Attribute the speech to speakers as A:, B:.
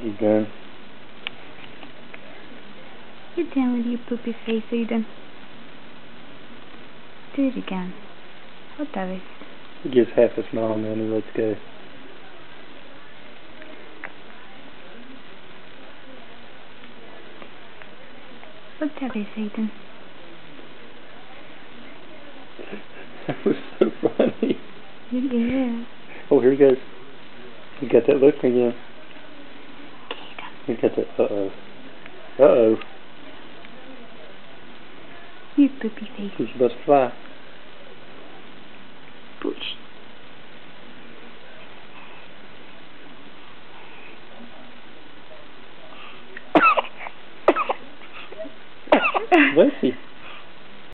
A: think he's done.
B: You're done with your poopy face, Aidan. Do it again. Otra vez.
A: He gives half a smile and then he lets go.
B: Otra vez, Aidan.
A: That was so funny.
B: Yeah.
A: Oh, here he goes. He's got that look again.
B: Aidan.
A: He's got that uh-oh. Uh-oh.
B: You poopy face.
A: He's about to fly.
B: Push.
A: Bless you.